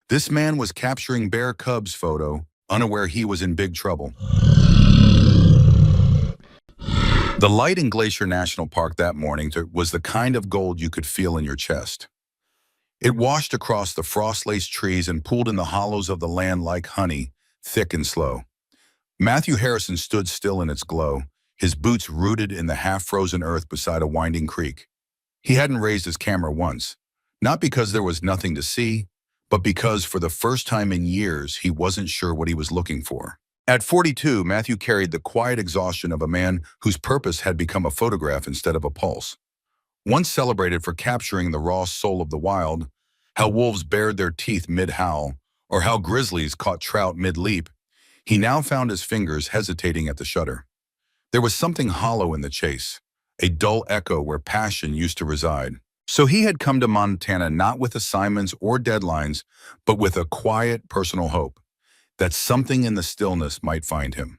This man was capturing bear cubs photo, unaware he was in big trouble. The light in Glacier National Park that morning was the kind of gold you could feel in your chest. It washed across the frost-laced trees and pooled in the hollows of the land like honey, thick and slow. Matthew Harrison stood still in its glow, his boots rooted in the half-frozen earth beside a winding creek. He hadn't raised his camera once, not because there was nothing to see, but because for the first time in years he wasn't sure what he was looking for. At 42, Matthew carried the quiet exhaustion of a man whose purpose had become a photograph instead of a pulse. Once celebrated for capturing the raw soul of the wild, how wolves bared their teeth mid-howl, or how grizzlies caught trout mid-leap, he now found his fingers hesitating at the shutter. There was something hollow in the chase, a dull echo where passion used to reside. So he had come to Montana not with assignments or deadlines, but with a quiet, personal hope that something in the stillness might find him.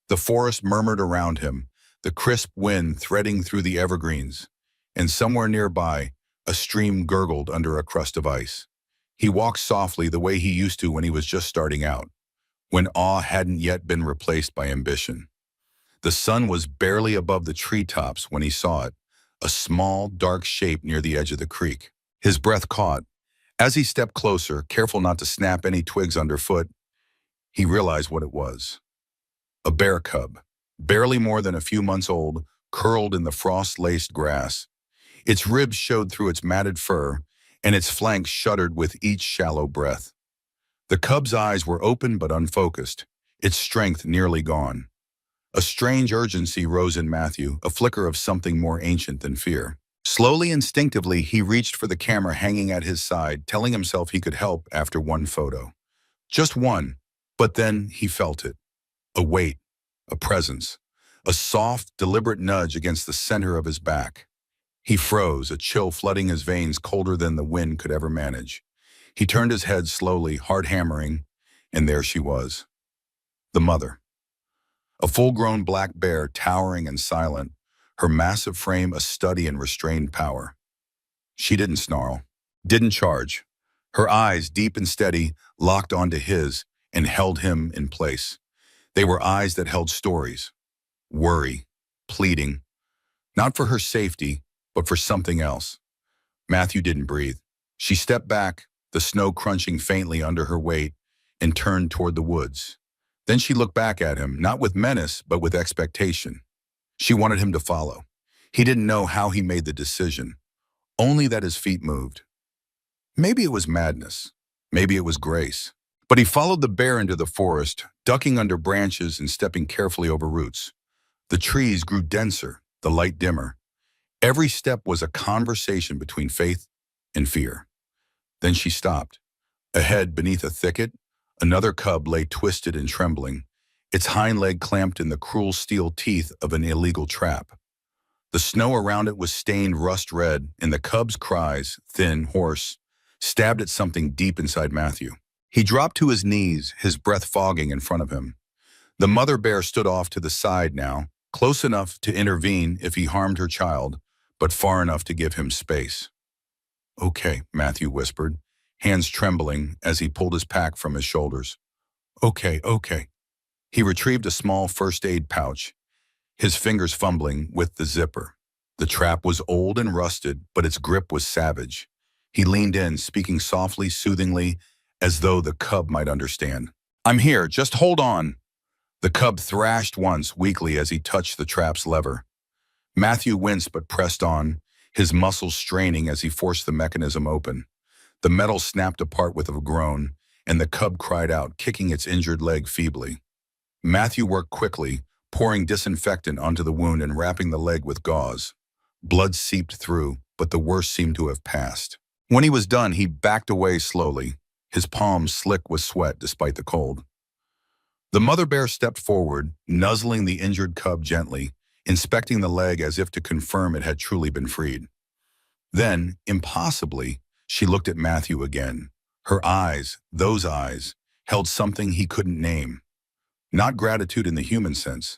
The forest murmured around him, the crisp wind threading through the evergreens, and somewhere nearby, a stream gurgled under a crust of ice. He walked softly the way he used to when he was just starting out, when awe hadn't yet been replaced by ambition. The sun was barely above the treetops when he saw it, a small, dark shape near the edge of the creek. His breath caught. As he stepped closer, careful not to snap any twigs underfoot, he realized what it was. A bear cub, barely more than a few months old, curled in the frost-laced grass. Its ribs showed through its matted fur, and its flanks shuddered with each shallow breath. The cub's eyes were open but unfocused, its strength nearly gone. A strange urgency rose in Matthew, a flicker of something more ancient than fear. Slowly, instinctively, he reached for the camera hanging at his side, telling himself he could help after one photo. Just one, but then he felt it. A weight, a presence, a soft, deliberate nudge against the center of his back. He froze, a chill flooding his veins colder than the wind could ever manage. He turned his head slowly, heart hammering, and there she was. The mother. A full-grown black bear, towering and silent, her massive frame a study in restrained power. She didn't snarl, didn't charge. Her eyes, deep and steady, locked onto his and held him in place. They were eyes that held stories, worry, pleading, not for her safety, but for something else. Matthew didn't breathe. She stepped back, the snow crunching faintly under her weight, and turned toward the woods. Then she looked back at him, not with menace, but with expectation. She wanted him to follow. He didn't know how he made the decision, only that his feet moved. Maybe it was madness. Maybe it was grace. But he followed the bear into the forest, ducking under branches and stepping carefully over roots. The trees grew denser, the light dimmer. Every step was a conversation between faith and fear. Then she stopped. Ahead, beneath a thicket, another cub lay twisted and trembling, its hind leg clamped in the cruel steel teeth of an illegal trap. The snow around it was stained rust red, and the cub's cries, thin, hoarse, stabbed at something deep inside Matthew. He dropped to his knees, his breath fogging in front of him. The mother bear stood off to the side now, close enough to intervene if he harmed her child, but far enough to give him space. "Okay," Matthew whispered, hands trembling as he pulled his pack from his shoulders. Okay. He retrieved a small first aid pouch, his fingers fumbling with the zipper. The trap was old and rusted, but its grip was savage. He leaned in, speaking softly, soothingly, as though the cub might understand. "I'm here, just hold on." The cub thrashed once, weakly, as he touched the trap's lever. Matthew winced but pressed on, his muscles straining as he forced the mechanism open. The metal snapped apart with a groan, and the cub cried out, kicking its injured leg feebly. Matthew worked quickly, pouring disinfectant onto the wound and wrapping the leg with gauze. Blood seeped through, but the worst seemed to have passed. When he was done, he backed away slowly, his palms slick with sweat despite the cold. The mother bear stepped forward, nuzzling the injured cub gently, inspecting the leg as if to confirm it had truly been freed. Then, impossibly, she looked at Matthew again. Her eyes, those eyes, held something he couldn't name. Not gratitude in the human sense,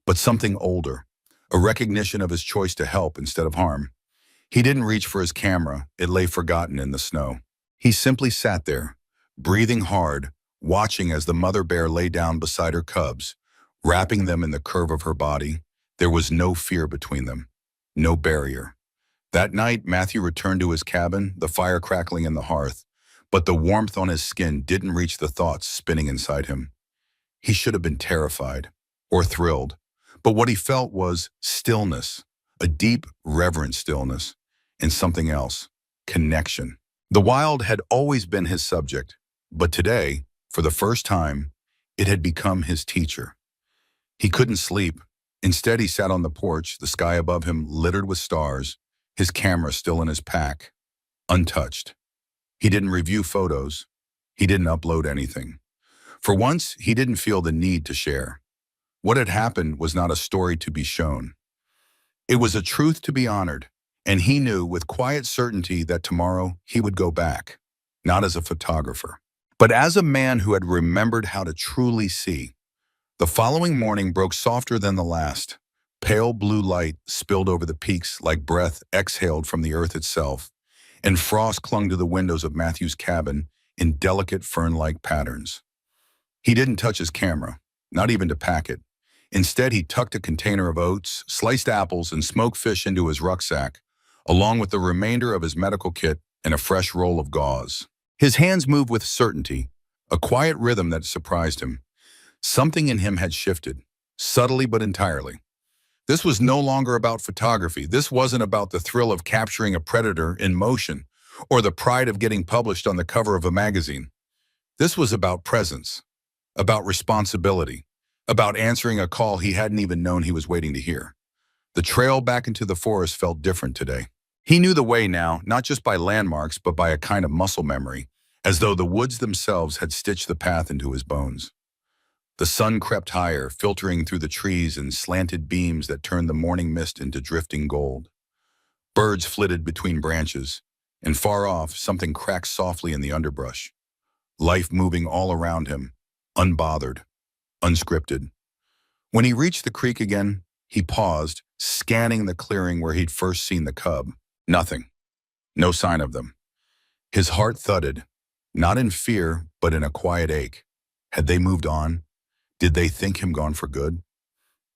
but something older, a recognition of his choice to help instead of harm. He didn't reach for his camera, it lay forgotten in the snow. He simply sat there, breathing hard, watching as the mother bear lay down beside her cubs, wrapping them in the curve of her body. There was no fear between them, no barrier. That night, Matthew returned to his cabin, the fire crackling in the hearth, but the warmth on his skin didn't reach the thoughts spinning inside him. He should have been terrified or thrilled, but what he felt was stillness, a deep, reverent stillness, and something else, connection. The wild had always been his subject, but today, for the first time, it had become his teacher. He couldn't sleep. Instead, he sat on the porch, the sky above him littered with stars, his camera still in his pack, untouched. He didn't review photos. He didn't upload anything. For once, he didn't feel the need to share. What had happened was not a story to be shown. It was a truth to be honored, and he knew with quiet certainty that tomorrow he would go back, not as a photographer, but as a man who had remembered how to truly see. The following morning broke softer than the last. Pale blue light spilled over the peaks like breath exhaled from the earth itself, and frost clung to the windows of Matthew's cabin in delicate fern-like patterns. He didn't touch his camera, not even to pack it. Instead, he tucked a container of oats, sliced apples, and smoked fish into his rucksack, along with the remainder of his medical kit and a fresh roll of gauze. His hands moved with certainty, a quiet rhythm that surprised him. Something in him had shifted, subtly but entirely. This was no longer about photography. This wasn't about the thrill of capturing a predator in motion or the pride of getting published on the cover of a magazine. This was about presence, about responsibility, about answering a call he hadn't even known he was waiting to hear. The trail back into the forest felt different today. He knew the way now, not just by landmarks, but by a kind of muscle memory, as though the woods themselves had stitched the path into his bones. The sun crept higher, filtering through the trees in slanted beams that turned the morning mist into drifting gold. Birds flitted between branches, and far off, something cracked softly in the underbrush. Life moving all around him, unbothered, unscripted. When he reached the creek again, he paused, scanning the clearing where he'd first seen the cub. Nothing. No sign of them. His heart thudded, not in fear, but in a quiet ache. Had they moved on? Did they think him gone for good?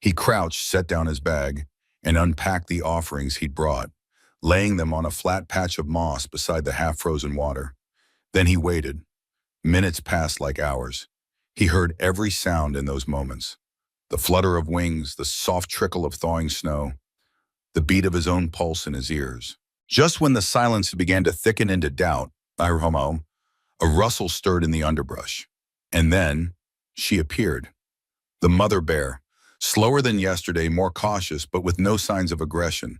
He crouched, set down his bag, and unpacked the offerings he'd brought, laying them on a flat patch of moss beside the half-frozen water. Then he waited. Minutes passed like hours. He heard every sound in those moments. The flutter of wings, the soft trickle of thawing snow, the beat of his own pulse in his ears. Just when the silence began to thicken into doubt, a rustle stirred in the underbrush. And then she appeared. The mother bear, slower than yesterday, more cautious, but with no signs of aggression.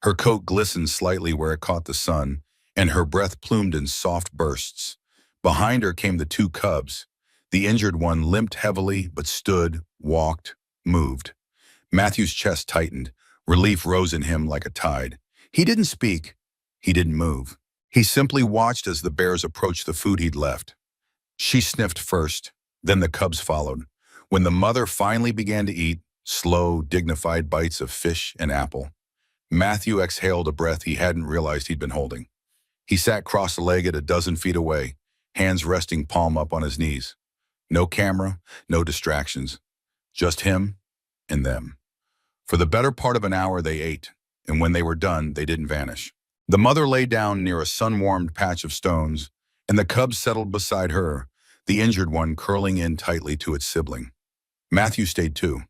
Her coat glistened slightly where it caught the sun, and her breath plumed in soft bursts. Behind her came the two cubs. The injured one limped heavily, but stood, walked, moved. Matthew's chest tightened. Relief rose in him like a tide. He didn't speak. He didn't move. He simply watched as the bears approached the food he'd left. She sniffed first, then the cubs followed. When the mother finally began to eat, slow, dignified bites of fish and apple, Matthew exhaled a breath he hadn't realized he'd been holding. He sat cross-legged a dozen feet away, hands resting palm up on his knees. No camera, no distractions, just him and them. For the better part of an hour they ate, and when they were done, they didn't vanish. The mother lay down near a sun-warmed patch of stones, and the cubs settled beside her, the injured one curling in tightly to its sibling. Matthew stayed too.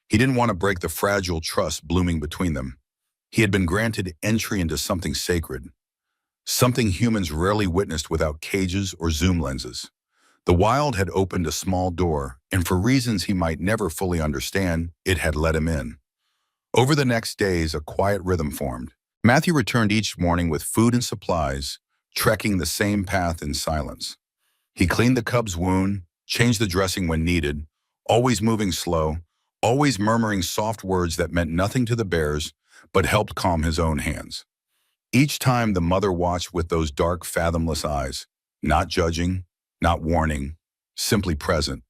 He didn't want to break the fragile trust blooming between them. He had been granted entry into something sacred, something humans rarely witnessed without cages or zoom lenses. The wild had opened a small door, and for reasons he might never fully understand, it had let him in. Over the next days, a quiet rhythm formed. Matthew returned each morning with food and supplies, trekking the same path in silence. He cleaned the cub's wound, changed the dressing when needed, always moving slow, always murmuring soft words that meant nothing to the bears, but helped calm his own hands. Each time the mother watched with those dark, fathomless eyes, not judging, not warning, simply present.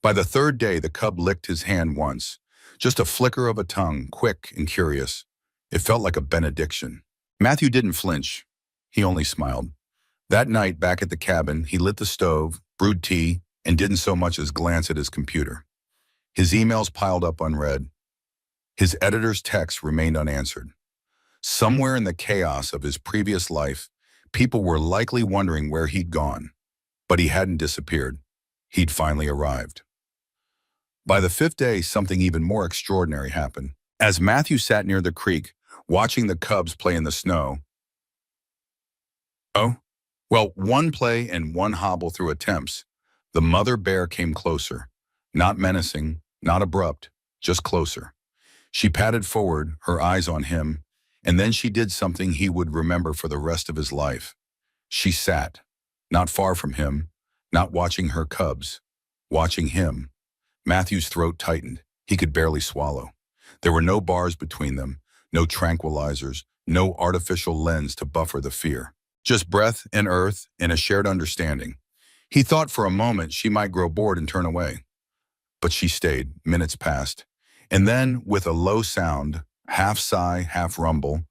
By the third day, the cub licked his hand once, just a flicker of a tongue, quick and curious. It felt like a benediction. Matthew didn't flinch. He only smiled. That night, back at the cabin, he lit the stove, brewed tea, and didn't so much as glance at his computer. His emails piled up unread. His editor's texts remained unanswered. Somewhere in the chaos of his previous life, people were likely wondering where he'd gone. But he hadn't disappeared. He'd finally arrived. By the fifth day, something even more extraordinary happened. As Matthew sat near the creek, watching the cubs play in the snow, one play and one hobble through attempts, the mother bear came closer. Not menacing, not abrupt, just closer. She padded forward, her eyes on him, and then she did something he would remember for the rest of his life. She sat, not far from him, not watching her cubs, watching him. Matthew's throat tightened. He could barely swallow. There were no bars between them, no tranquilizers, no artificial lens to buffer the fear. Just breath and earth and a shared understanding. He thought for a moment she might grow bored and turn away. But she stayed. Minutes passed. And then, with a low sound, half sigh, half rumble,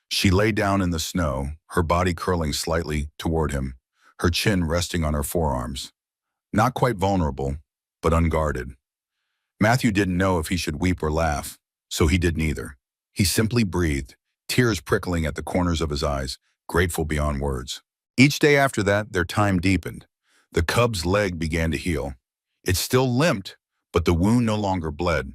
she lay down in the snow, her body curling slightly toward him, her chin resting on her forearms. Not quite vulnerable, but unguarded. Matthew didn't know if he should weep or laugh, so he did neither. He simply breathed, tears prickling at the corners of his eyes, grateful beyond words. Each day after that, their time deepened. The cub's leg began to heal. It still limped, but the wound no longer bled.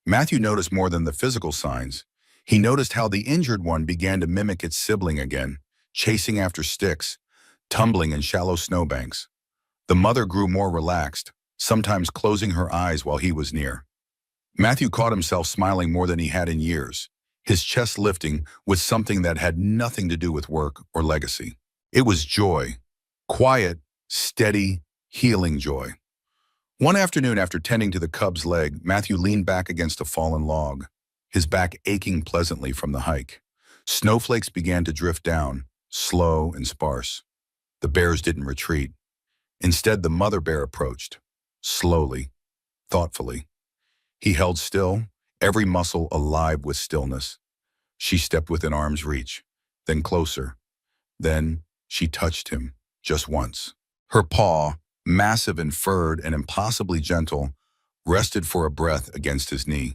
Matthew noticed more than the physical signs. He noticed how the injured one began to mimic its sibling again, chasing after sticks, tumbling in shallow snowbanks. The mother grew more relaxed, sometimes closing her eyes while he was near. Matthew caught himself smiling more than he had in years, his chest lifting with something that had nothing to do with work or legacy. It was joy, quiet, steady, healing joy. One afternoon after tending to the cub's leg, Matthew leaned back against a fallen log, his back aching pleasantly from the hike. Snowflakes began to drift down, slow and sparse. The bears didn't retreat. Instead, the mother bear approached, slowly, thoughtfully. He held still, every muscle alive with stillness. She stepped within arm's reach, then closer. Then she touched him, just once. Her paw, massive and furred and impossibly gentle, rested for a breath against his knee.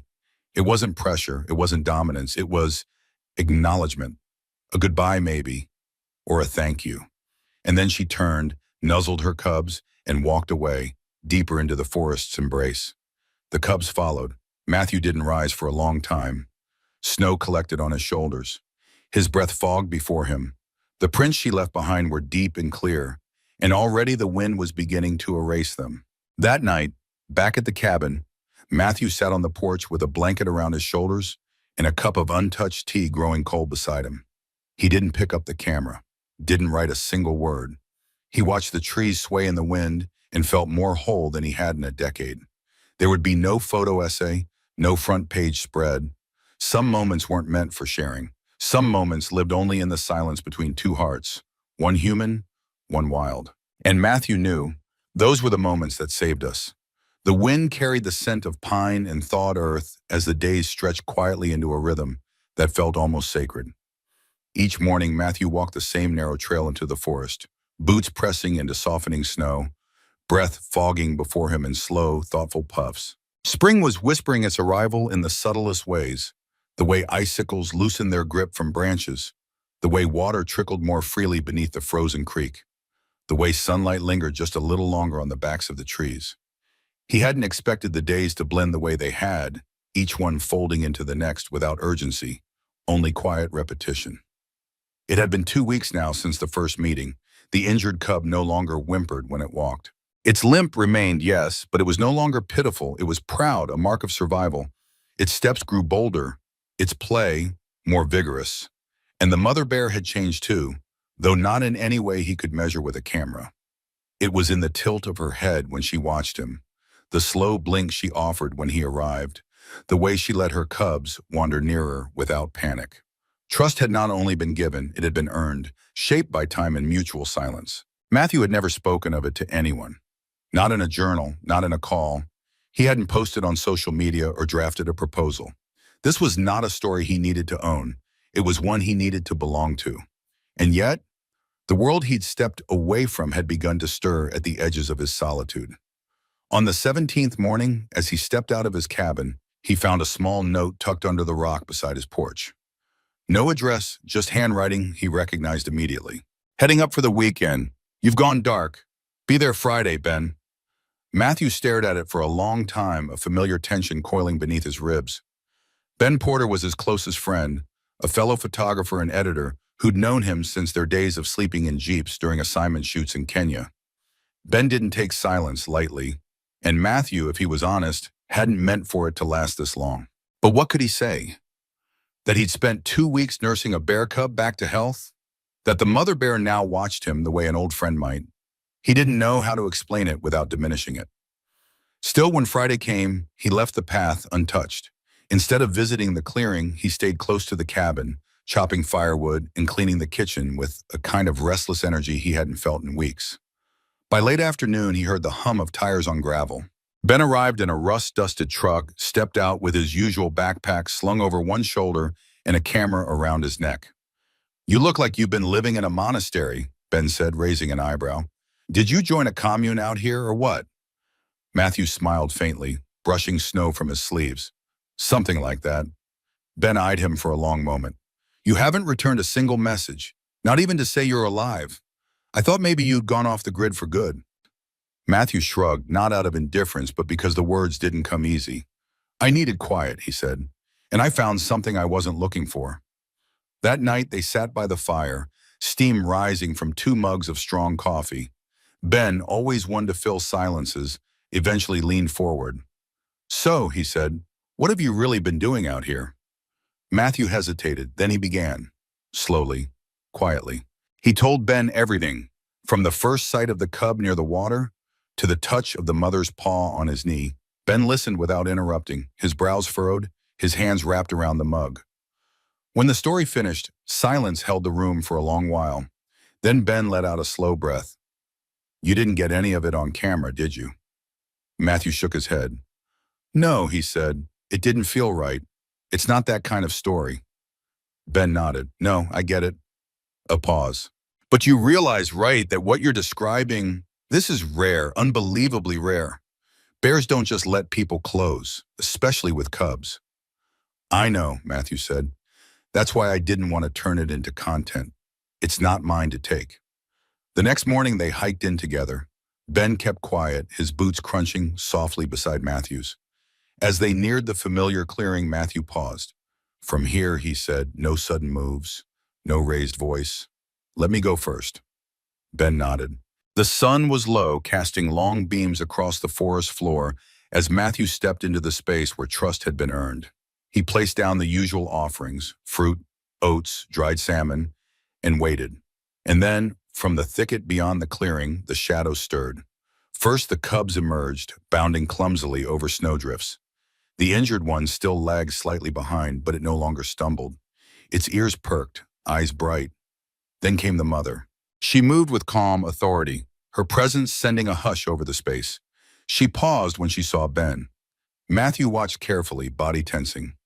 It wasn't pressure, it wasn't dominance, it was acknowledgement, a goodbye maybe, or a thank you. And then she turned, nuzzled her cubs, and walked away, deeper into the forest's embrace. The cubs followed. Matthew didn't rise for a long time. Snow collected on his shoulders. His breath fogged before him. The prints she left behind were deep and clear, and already the wind was beginning to erase them. That night, back at the cabin, Matthew sat on the porch with a blanket around his shoulders and a cup of untouched tea growing cold beside him. He didn't pick up the camera, didn't write a single word. He watched the trees sway in the wind and felt more whole than he had in a decade. There would be no photo essay, no front page spread. Some moments weren't meant for sharing. Some moments lived only in the silence between two hearts, one human, one wild. And Matthew knew those were the moments that saved us. The wind carried the scent of pine and thawed earth as the days stretched quietly into a rhythm that felt almost sacred. Each morning, Matthew walked the same narrow trail into the forest, boots pressing into softening snow, breath fogging before him in slow, thoughtful puffs. Spring was whispering its arrival in the subtlest ways, the way icicles loosened their grip from branches, the way water trickled more freely beneath the frozen creek, the way sunlight lingered just a little longer on the backs of the trees. He hadn't expected the days to blend the way they had, each one folding into the next without urgency, only quiet repetition. It had been 2 weeks now since the first meeting. The injured cub no longer whimpered when it walked. Its limp remained, yes, but it was no longer pitiful. It was proud, a mark of survival. Its steps grew bolder, its play more vigorous. And the mother bear had changed too, though not in any way he could measure with a camera. It was in the tilt of her head when she watched him, the slow blink she offered when he arrived, the way she let her cubs wander nearer without panic. Trust had not only been given, it had been earned, shaped by time and mutual silence. Matthew had never spoken of it to anyone. Not in a journal, not in a call. He hadn't posted on social media or drafted a proposal. This was not a story he needed to own. It was one he needed to belong to. And yet, The world he'd stepped away from had begun to stir at the edges of his solitude. On the 17th morning, as he stepped out of his cabin, he found a small note tucked under the rock beside his porch. No address, just handwriting he recognized immediately. Heading up for the weekend. You've gone dark. Be there Friday, Ben. Matthew stared at it for a long time, a familiar tension coiling beneath his ribs. Ben Porter was his closest friend, a fellow photographer and editor who'd known him since their days of sleeping in jeeps during assignment shoots in Kenya. Ben didn't take silence lightly, and Matthew, if he was honest, hadn't meant for it to last this long. But what could he say? That he'd spent 2 weeks nursing a bear cub back to health? That the mother bear now watched him the way an old friend might? He didn't know how to explain it without diminishing it. Still, when Friday came, he left the path untouched. Instead of visiting the clearing, he stayed close to the cabin, chopping firewood and cleaning the kitchen with a kind of restless energy he hadn't felt in weeks. By late afternoon, he heard the hum of tires on gravel. Ben arrived in a rust-dusted truck, stepped out with his usual backpack slung over one shoulder and a camera around his neck. "You look like you've been living in a monastery," Ben said, raising an eyebrow. "Did you join a commune out here or what?" Matthew smiled faintly, brushing snow from his sleeves. "Something like that." Ben eyed him for a long moment. "You haven't returned a single message, not even to say you're alive. I thought maybe you'd gone off the grid for good." Matthew shrugged, not out of indifference, but because the words didn't come easy. "I needed quiet," he said, "and I found something I wasn't looking for." That night they sat by the fire, steam rising from 2 mugs of strong coffee. Ben, always one to fill silences, eventually leaned forward. "So," he said, "what have you really been doing out here?" Matthew hesitated, then he began. Slowly, quietly. He told Ben everything, from the first sight of the cub near the water to the touch of the mother's paw on his knee. Ben listened without interrupting, his brows furrowed, his hands wrapped around the mug. When the story finished, silence held the room for a long while. Then Ben let out a slow breath. "You didn't get any of it on camera, did you?" Matthew shook his head. "No," he said, "it didn't feel right. It's not that kind of story." Ben nodded. "No, I get it." A pause. "But you realize, right, that what you're describing, this is rare, unbelievably rare. Bears don't just let people close, especially with cubs." "I know," Matthew said. "That's why I didn't want to turn it into content. It's not mine to take." The next morning they hiked in together. Ben kept quiet, his boots crunching softly beside Matthew's. As they neared the familiar clearing, Matthew paused. "From here," he said, "no sudden moves, no raised voice. Let me go first." Ben nodded. The sun was low, casting long beams across the forest floor as Matthew stepped into the space where trust had been earned. He placed down the usual offerings, fruit, oats, dried salmon, and waited. And then, from the thicket beyond the clearing, the shadows stirred. First, the cubs emerged, bounding clumsily over snowdrifts. The injured one still lagged slightly behind, but it no longer stumbled. Its ears perked, eyes bright. Then came the mother. She moved with calm authority, her presence sending a hush over the space. She paused when she saw Ben. Matthew watched carefully, body tensing.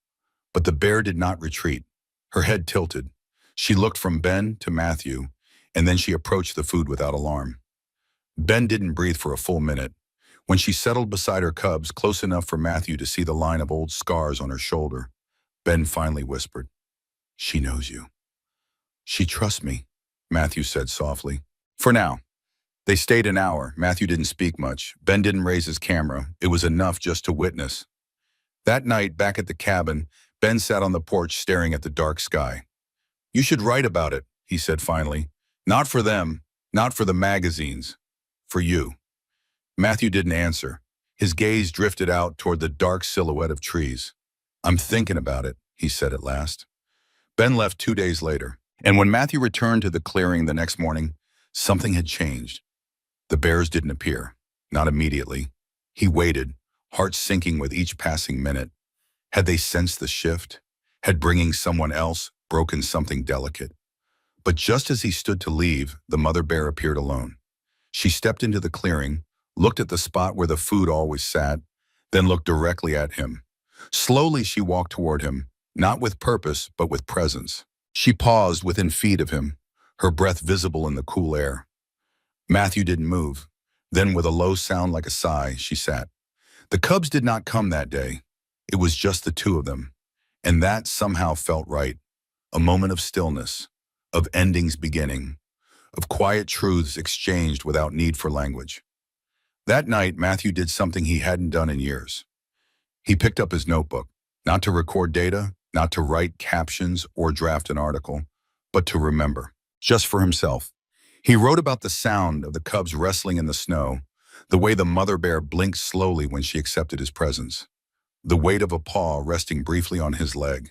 But the bear did not retreat. Her head tilted. She looked from Ben to Matthew, and then she approached the food without alarm. Ben didn't breathe for a full minute. When she settled beside her cubs, close enough for Matthew to see the line of old scars on her shoulder, Ben finally whispered, "She knows you." "She trusts me," Matthew said softly. "For now." They stayed an hour. Matthew didn't speak much. Ben didn't raise his camera. It was enough just to witness. That night, back at the cabin, Ben sat on the porch staring at the dark sky. "You should write about it," he said finally. "Not for them, not for the magazines, for you." Matthew didn't answer. His gaze drifted out toward the dark silhouette of trees. "I'm thinking about it," he said at last. Ben left 2 days later, and when Matthew returned to the clearing the next morning, something had changed. The bears didn't appear, not immediately. He waited, heart sinking with each passing minute. Had they sensed the shift? Had bringing someone else broken something delicate? But just as he stood to leave, the mother bear appeared alone. She stepped into the clearing, looked at the spot where the food always sat, then looked directly at him. Slowly she walked toward him, not with purpose, but with presence. She paused within feet of him, her breath visible in the cool air. Matthew didn't move. Then, with a low sound like a sigh, she sat. The cubs did not come that day. It was just the two of them. And that somehow felt right. A moment of stillness, of endings beginning, of quiet truths exchanged without need for language. That night, Matthew did something he hadn't done in years. He picked up his notebook, not to record data, not to write captions or draft an article, but to remember, just for himself. He wrote about the sound of the cubs wrestling in the snow, the way the mother bear blinked slowly when she accepted his presence, the weight of a paw resting briefly on his leg.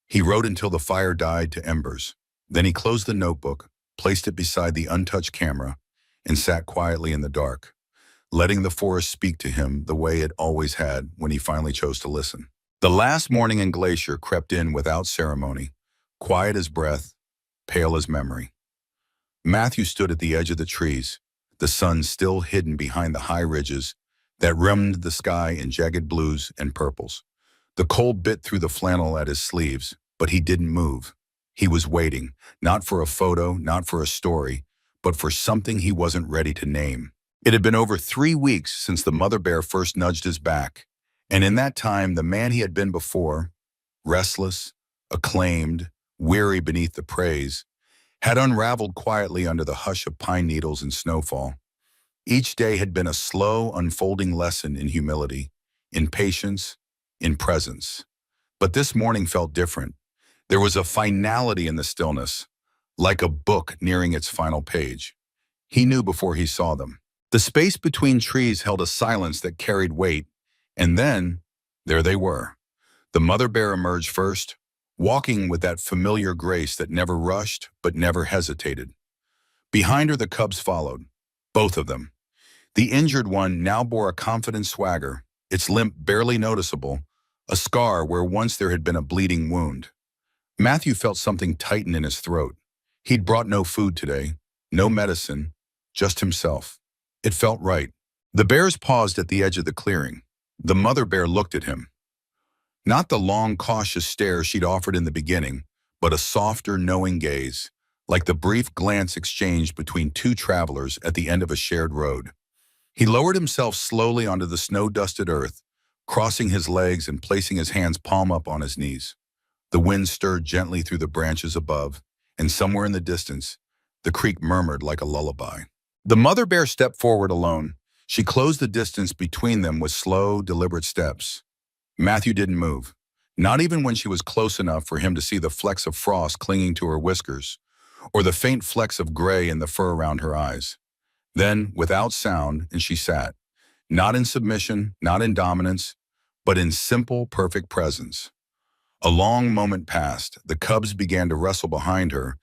He wrote until the fire died to embers. Then he closed the notebook, placed it beside the untouched camera, and sat quietly in the dark, letting the forest speak to him the way it always had when he finally chose to listen. The last morning in Glacier crept in without ceremony, quiet as breath, pale as memory. Matthew stood at the edge of the trees, the sun still hidden behind the high ridges that rimmed the sky in jagged blues and purples. The cold bit through the flannel at his sleeves, but he didn't move. He was waiting, not for a photo, not for a story, but for something he wasn't ready to name. It had been over 3 weeks since the mother bear first nudged his back, and in that time the man he had been before, restless, acclaimed, weary beneath the praise, had unraveled quietly under the hush of pine needles and snowfall. Each day had been a slow, unfolding lesson in humility, in patience, in presence. But this morning felt different. There was a finality in the stillness, like a book nearing its final page. He knew before he saw them. The space between trees held a silence that carried weight, and then, there they were. The mother bear emerged first, walking with that familiar grace that never rushed but never hesitated. Behind her the cubs followed, both of them. The injured one now bore a confident swagger, its limp barely noticeable, a scar where once there had been a bleeding wound. Matthew felt something tighten in his throat. He'd brought no food today, no medicine, just himself. It felt right. The bears paused at the edge of the clearing. The mother bear looked at him. Not the long, cautious stare she'd offered in the beginning, but a softer, knowing gaze, like the brief glance exchanged between two travelers at the end of a shared road. He lowered himself slowly onto the snow-dusted earth, crossing his legs and placing his hands palm up on his knees. The wind stirred gently through the branches above, and somewhere in the distance, the creek murmured like a lullaby. The mother bear stepped forward alone. She closed the distance between them with slow, deliberate steps. Matthew didn't move, not even when she was close enough for him to see the flecks of frost clinging to her whiskers, or the faint flecks of gray in the fur around her eyes. Then, without sound, and she sat, not in submission, not in dominance, but in simple, perfect presence. A long moment passed. The cubs began to wrestle behind her,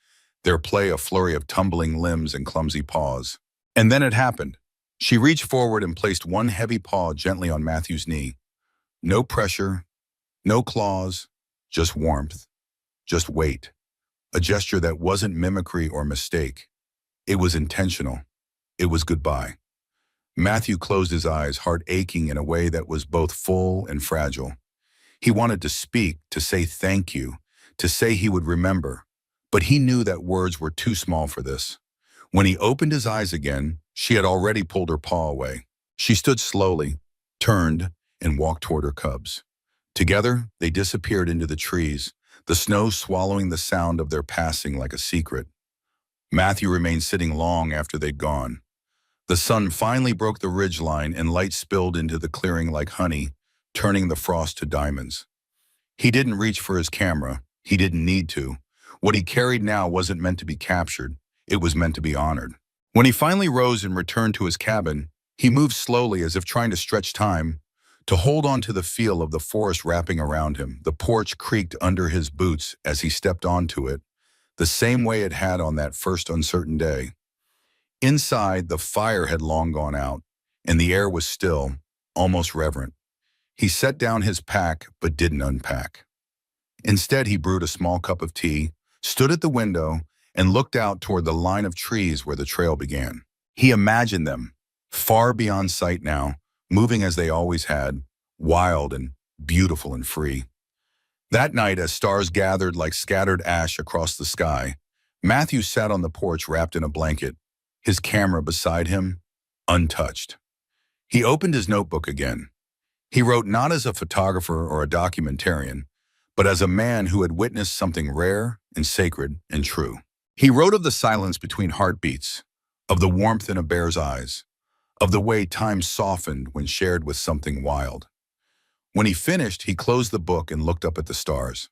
their play a flurry of tumbling limbs and clumsy paws. And then it happened. She reached forward and placed one heavy paw gently on Matthew's knee. No pressure, no claws, just warmth, just weight. A gesture that wasn't mimicry or mistake. It was intentional. It was goodbye. Matthew closed his eyes, heart aching in a way that was both full and fragile. He wanted to speak, to say thank you, to say he would remember, but he knew that words were too small for this. When he opened his eyes again, she had already pulled her paw away. She stood slowly, turned, and walked toward her cubs. Together, they disappeared into the trees, the snow swallowing the sound of their passing like a secret. Matthew remained sitting long after they'd gone. The sun finally broke the ridgeline and light spilled into the clearing like honey, turning the frost to diamonds. He didn't reach for his camera. He didn't need to. What he carried now wasn't meant to be captured. It was meant to be honored. When he finally rose and returned to his cabin, he moved slowly as if trying to stretch time, to hold on to the feel of the forest wrapping around him. The porch creaked under his boots as he stepped onto it, the same way it had on that first uncertain day. Inside, the fire had long gone out, and the air was still, almost reverent. He set down his pack, but didn't unpack. Instead, he brewed a small cup of tea, stood at the window, and looked out toward the line of trees where the trail began. He imagined them, far beyond sight now, moving as they always had, wild and beautiful and free. That night, as stars gathered like scattered ash across the sky, Matthew sat on the porch wrapped in a blanket, his camera beside him, untouched. He opened his notebook again. He wrote not as a photographer or a documentarian, but as a man who had witnessed something rare and sacred and true. He wrote of the silence between heartbeats, of the warmth in a bear's eyes, of the way time softened when shared with something wild. When he finished, he closed the book and looked up at the stars.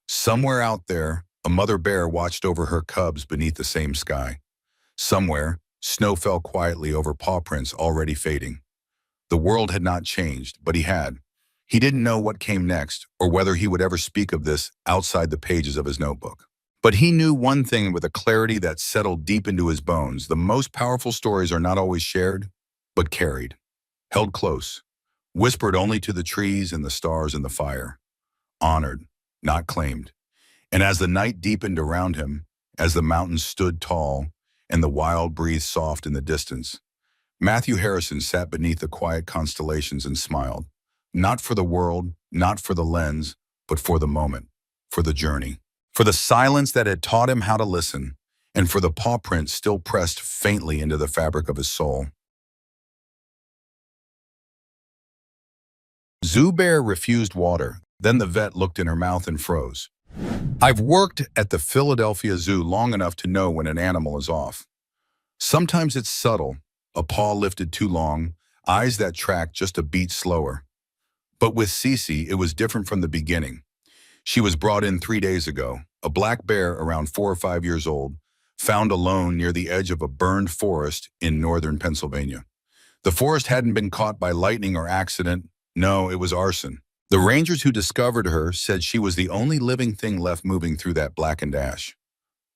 Somewhere out there, a mother bear watched over her cubs beneath the same sky. Somewhere, snow fell quietly over paw prints already fading. The world had not changed, but he had. He didn't know what came next or whether he would ever speak of this outside the pages of his notebook. But he knew one thing with a clarity that settled deep into his bones. The most powerful stories are not always shared, but carried, held close, whispered only to the trees and the stars and the fire, honored, not claimed. And as the night deepened around him, as the mountains stood tall and the wild breathed soft in the distance, Matthew Harrison sat beneath the quiet constellations and smiled, not for the world, not for the lens, but for the moment, for the journey, for the silence that had taught him how to listen, and for the paw print still pressed faintly into the fabric of his soul. Zoo Bear refused water. Then the vet looked in her mouth and froze. I've worked at the Philadelphia Zoo long enough to know when an animal is off. Sometimes it's subtle, a paw lifted too long, eyes that track just a beat slower. But with Cece, it was different from the beginning. She was brought in 3 days ago, a black bear around 4 or 5 years old, found alone near the edge of a burned forest in northern Pennsylvania. The forest hadn't been caught by lightning or accident. No, it was arson. The rangers who discovered her said she was the only living thing left moving through that blackened ash.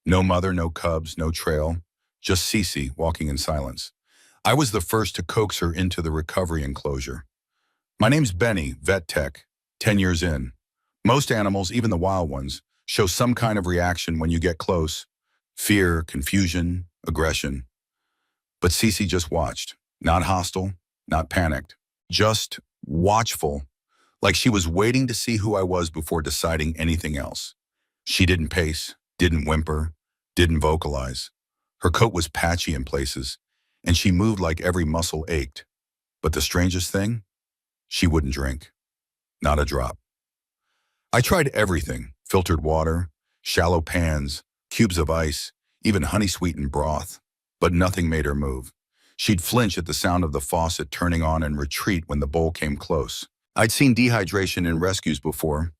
No mother, no cubs, no trail, just Cece walking in silence. I was the first to coax her into the recovery enclosure. My name's Benny, vet tech, 10 years in. Most animals, even the wild ones, show some kind of reaction when you get close. Fear, confusion, aggression. But Cece just watched. Not hostile, not panicked. Just watchful, like she was waiting to see who I was before deciding anything else. She didn't pace, didn't whimper, didn't vocalize. Her coat was patchy in places, and she moved like every muscle ached. But the strangest thing? She wouldn't drink. Not a drop. I tried everything: filtered water, shallow pans, cubes of ice, even honey-sweetened broth. But nothing made her move. She'd flinch at the sound of the faucet turning on and retreat when the bowl came close. I'd seen dehydration in rescues before,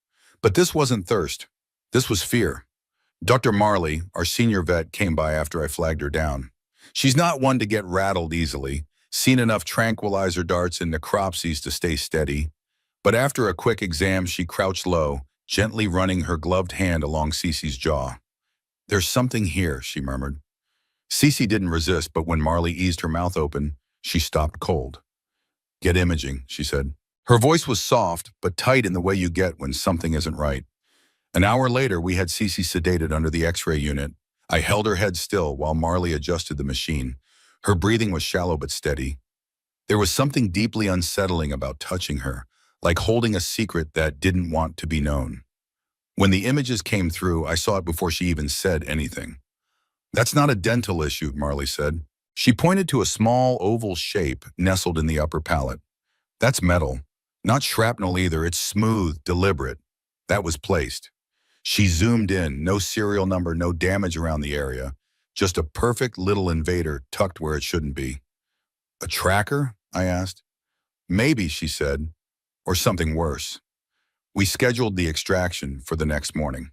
but this wasn't thirst. This was fear. Dr. Marley, our senior vet, came by after I flagged her down. She's not one to get rattled easily, seen enough tranquilizer darts and necropsies to stay steady. But after a quick exam, she crouched low, gently running her gloved hand along Cece's jaw. "There's something here," she murmured. Cece didn't resist, but when Marley eased her mouth open, she stopped cold. "Get imaging," she said. Her voice was soft, but tight in the way you get when something isn't right. An hour later, we had Cece sedated under the X-ray unit. I held her head still while Marley adjusted the machine. Her breathing was shallow but steady. There was something deeply unsettling about touching her, like holding a secret that didn't want to be known. When the images came through, I saw it before she even said anything. "That's not a dental issue," Marley said. She pointed to a small oval shape nestled in the upper palate. "That's metal. Not shrapnel either. It's smooth, deliberate. That was placed." She zoomed in, no serial number, no damage around the area. Just a perfect little invader tucked where it shouldn't be. "A tracker?" I asked. "Maybe," she said, "or something worse." We scheduled the extraction for the next morning.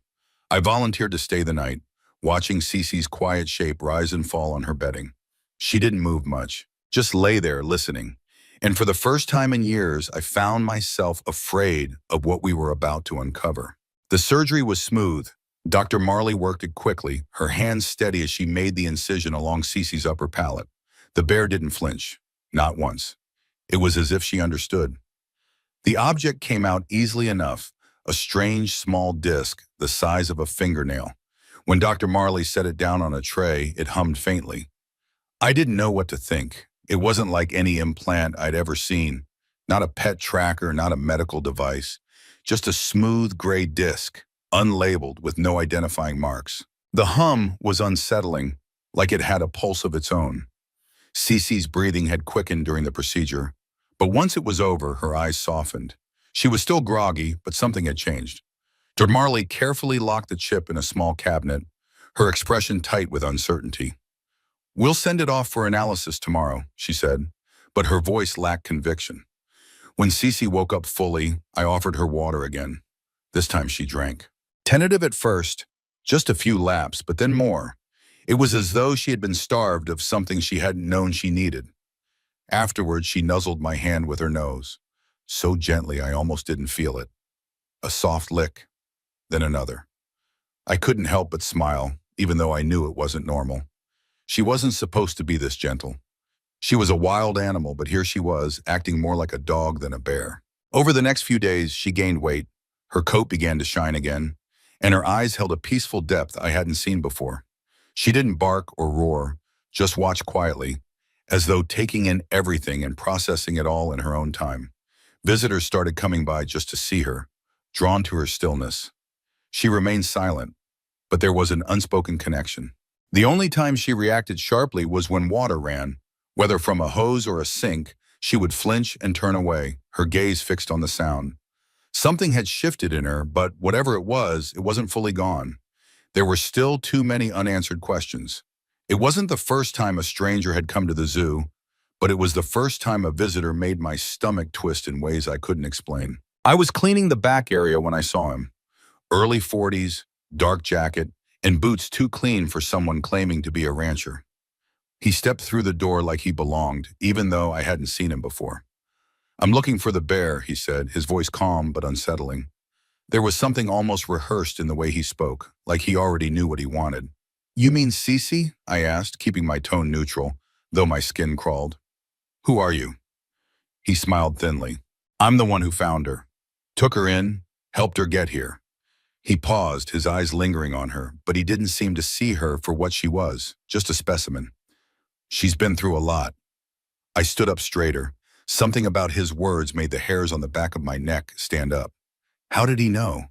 I volunteered to stay the night, watching Cece's quiet shape rise and fall on her bedding. She didn't move much, just lay there listening. And for the first time in years, I found myself afraid of what we were about to uncover. The surgery was smooth. Dr. Marley worked it quickly, her hands steady as she made the incision along Cece's upper palate. The bear didn't flinch, not once. It was as if she understood. The object came out easily enough, a strange small disc the size of a fingernail. When Dr. Marley set it down on a tray, it hummed faintly. I didn't know what to think. It wasn't like any implant I'd ever seen. Not a pet tracker, not a medical device. Just a smooth gray disc, unlabeled with no identifying marks. The hum was unsettling, like it had a pulse of its own. Cece's breathing had quickened during the procedure, but once it was over, her eyes softened. She was still groggy, but something had changed. Dr. Marley carefully locked the chip in a small cabinet, her expression tight with uncertainty. "We'll send it off for analysis tomorrow," she said, but her voice lacked conviction. When Cece woke up fully, I offered her water again. This time she drank. Tentative at first, just a few laps, but then more. It was as though she had been starved of something she hadn't known she needed. Afterwards, she nuzzled my hand with her nose, so gently I almost didn't feel it. A soft lick, then another. I couldn't help but smile, even though I knew it wasn't normal. She wasn't supposed to be this gentle. She was a wild animal, but here she was, acting more like a dog than a bear. Over the next few days, she gained weight. Her coat began to shine again, and her eyes held a peaceful depth I hadn't seen before. She didn't bark or roar, just watched quietly, as though taking in everything and processing it all in her own time. Visitors started coming by just to see her, drawn to her stillness. She remained silent, but there was an unspoken connection. The only time she reacted sharply was when water ran. Whether from a hose or a sink, she would flinch and turn away, her gaze fixed on the sound. Something had shifted in her, but whatever it wasn't fully gone. There were still too many unanswered questions. It wasn't the first time a stranger had come to the zoo, but it was the first time a visitor made my stomach twist in ways I couldn't explain. I was cleaning the back area when I saw him. Early 40s, dark jacket, and boots too clean for someone claiming to be a rancher. He stepped through the door like he belonged, even though I hadn't seen him before. "I'm looking for the bear," he said, his voice calm but unsettling. There was something almost rehearsed in the way he spoke, like he already knew what he wanted. "You mean Cece?" I asked, keeping my tone neutral, though my skin crawled. "Who are you?" He smiled thinly. "I'm the one who found her. Took her in, helped her get here." He paused, his eyes lingering on her, but he didn't seem to see her for what she was, just a specimen. "She's been through a lot." I stood up straighter. Something about his words made the hairs on the back of my neck stand up. How did he know?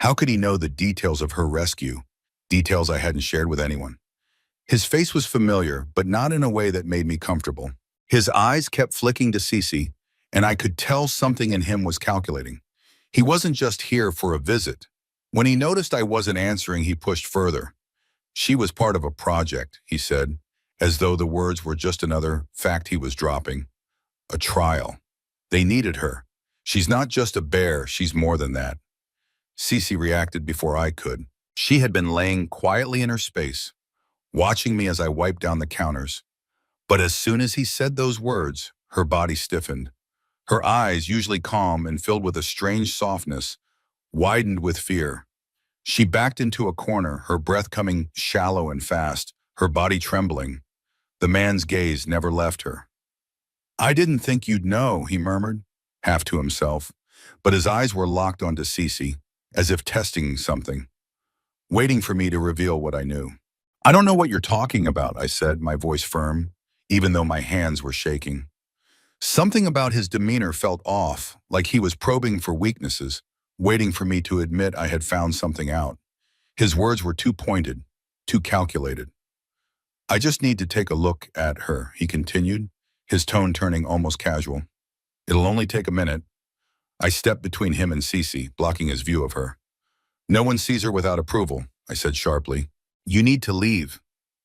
How could he know the details of her rescue? Details I hadn't shared with anyone. His face was familiar, but not in a way that made me comfortable. His eyes kept flicking to Cece, and I could tell something in him was calculating. He wasn't just here for a visit. When he noticed I wasn't answering, he pushed further. "She was part of a project," he said, as though the words were just another fact he was dropping. "A trial. They needed her. She's not just a bear, she's more than that." Cece reacted before I could. She had been laying quietly in her space, watching me as I wiped down the counters. But as soon as he said those words, her body stiffened. Her eyes, usually calm and filled with a strange softness, widened with fear. She backed into a corner, her breath coming shallow and fast, her body trembling. The man's gaze never left her. "I didn't think you'd know," he murmured, half to himself, but his eyes were locked onto Cece, as if testing something, waiting for me to reveal what I knew. "I don't know what you're talking about," I said, my voice firm, even though my hands were shaking. Something about his demeanor felt off, like he was probing for weaknesses, waiting for me to admit I had found something out. His words were too pointed, too calculated. "I just need to take a look at her," he continued, his tone turning almost casual. "It'll only take a minute." I stepped between him and Cece, blocking his view of her. "No one sees her without approval," I said sharply. "You need to leave."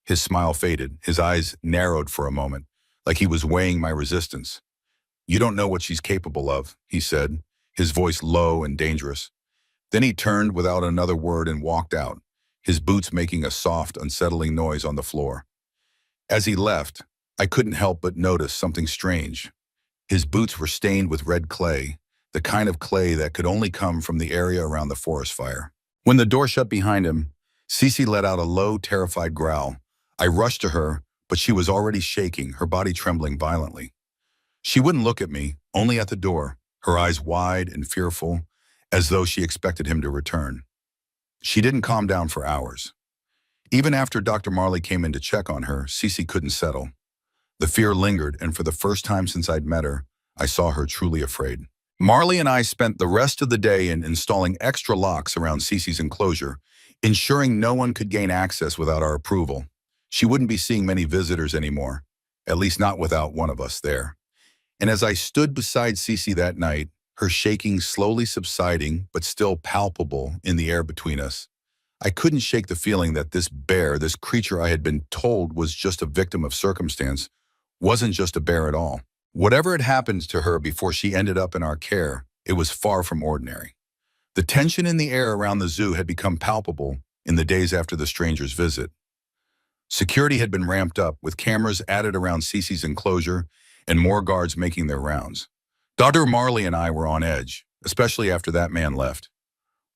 His smile faded, his eyes narrowed for a moment, like he was weighing my resistance. "You don't know what she's capable of," he said, his voice low and dangerous. Then he turned without another word and walked out, his boots making a soft, unsettling noise on the floor. As he left, I couldn't help but notice something strange. His boots were stained with red clay, the kind of clay that could only come from the area around the forest fire. When the door shut behind him, Cece let out a low, terrified growl. I rushed to her, but she was already shaking, her body trembling violently. She wouldn't look at me, only at the door, her eyes wide and fearful, as though she expected him to return. She didn't calm down for hours. Even after Dr. Marley came in to check on her, Cece couldn't settle. The fear lingered, and for the first time since I'd met her, I saw her truly afraid. Marley and I spent the rest of the day in installing extra locks around Cece's enclosure, ensuring no one could gain access without our approval. She wouldn't be seeing many visitors anymore, at least not without one of us there. And as I stood beside Cece that night, her shaking slowly subsiding but still palpable in the air between us, I couldn't shake the feeling that this bear, this creature I had been told was just a victim of circumstance, wasn't just a bear at all. Whatever had happened to her before she ended up in our care, it was far from ordinary. The tension in the air around the zoo had become palpable in the days after the stranger's visit. Security had been ramped up, with cameras added around Cece's enclosure and more guards making their rounds. Dr. Marley and I were on edge, especially after that man left.